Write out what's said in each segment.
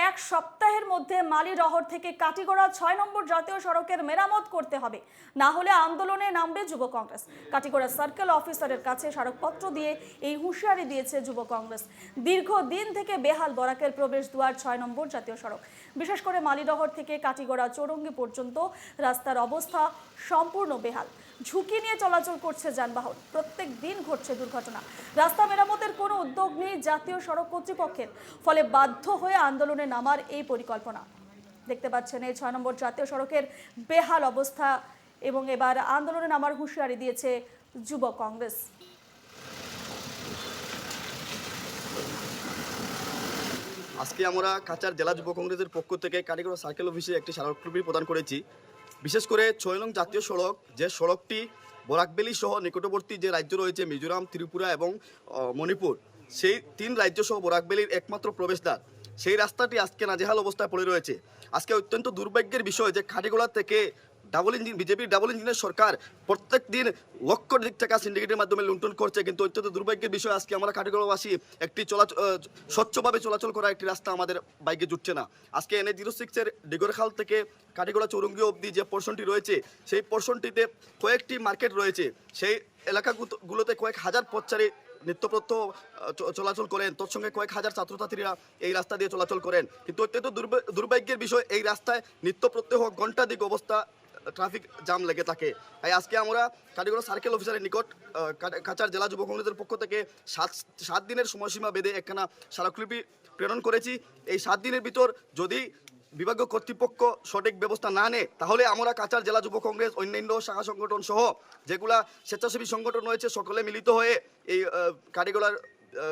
এক সপ্তাহের মধ্যে মালিরহর থেকে কাটিগড়া ৬ নম্বর জাতীয় সড়কের মেরামত করতে হবে, না হলে আন্দোলনে নামবে যুব কংগ্রেস। কাটিগড়া সার্কেল অফিসারের কাছে স্মারকপত্র দিয়ে এই হুঁশিয়ারি দিয়েছে যুব কংগ্রেস। দীর্ঘদিন থেকে বেহাল বরাকের প্রবেশ দুয়ার ৬ নম্বর জাতীয় সড়ক, বিশেষ করে মালিরহর থেকে কাটিগড়া চৌরঙ্গি পর্যন্ত রাস্তার অবস্থা সম্পূর্ণ বেহাল। ঝুঁকি নিয়ে চলাচল করছে যানবাহন, প্রত্যেক দিন ঘটছে দুর্ঘটনা। রাস্তা মেরামতের কোনো উদ্যোগ নেই জাতীয় সড়ক কর্তৃপক্ষের, ফলে বাধ্য হয়ে আন্দোলনে নামার এই পরিকল্পনা। দেখতে পাচ্ছেন এই ৬ নম্বর জাতীয় সড়কের বেহাল অবস্থা, এবং এবার আন্দোলনে নামার হুঁশিয়ারি দিয়েছে যুব কংগ্রেস। আজকে আমরা কাচার জেলা যুব কংগ্রেসের পক্ষ থেকে কাটিগড়া সার্কেল অফিসে একটি স্মারকলিপি প্রদান করেছি। বিশেষ করে ৬ নং জাতীয় সড়ক, যে সড়কটি বরাকবেলি সহ নিকটবর্তী যে রাজ্য রয়েছে মিজোরাম, ত্রিপুরা এবং মণিপুর, সেই ৩ রাজ্য সহ বরাকবেলির একমাত্র প্রবেশদ্বার, সেই রাস্তাটি আজকে নাজেহাল অবস্থায় পড়ে রয়েছে। আজকে অত্যন্ত দুর্ভাগ্যের বিষয় যে কাটিগড়া থেকে বিজেপির ডাবল ইঞ্জিনের সরকার প্রত্যেক দিন লক্ষ দিক টাকা সিন্ডিকেটের মাধ্যমে লুণ্ঠন করছে, কিন্তু অত্যন্ত দুর্ভাগ্যের বিষয় আজকে আমরা কাটিগড়াবাসী একটি স্বচ্ছভাবে চলাচল করা একটি রাস্তা আমাদের বাইকে জুটছে না। আজকে NH-06-এর ডিগরখাল থেকে কাটিগড়া চৌরঙ্গি অবধি যে পোর্শনটি রয়েছে, সেই পোর্শনটিতে কয়েকটি মার্কেট রয়েছে। সেই এলাকাগুলোতে কয়েক হাজার পথচারী নিত্যপ্রত্যহ চলাচল করেন, তৎসঙ্গে কয়েক হাজার ছাত্রছাত্রীরা এই রাস্তা দিয়ে চলাচল করেন, কিন্তু অত্যন্ত দুর্ভাগ্যের বিষয় এই রাস্তায় নিত্যপ্রত্যহ ঘণ্টাধিক অবস্থা ট্রাফিক জাম লেগে থাকে। তাই আজকে আমরা কাটিগড়া সার্কেল অফিসারের নিকট কাচার জেলা যুব কংগ্রেসের পক্ষ থেকে 7 দিনের সময়সীমা বেঁধে একখানা স্মারকলিপি প্রেরণ করেছি। এই 7 দিনের ভিতর যদি বিভাগীয় কর্তৃপক্ষ সঠিক ব্যবস্থা না নেয়, তাহলে আমরা কাচার জেলা যুব কংগ্রেস, অন্যান্য শাখা সংগঠন সহ যেগুলা স্বেচ্ছাসেবী সংগঠন রয়েছে, সকলে মিলিত হয়ে এই কাটিগড়ার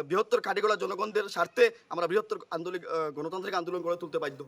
বৃহত্তর কাটিগড়া জনগণদের স্বার্থে আমরা বৃহত্তর গণতান্ত্রিক আন্দোলন গড়ে তুলতে বাধ্য।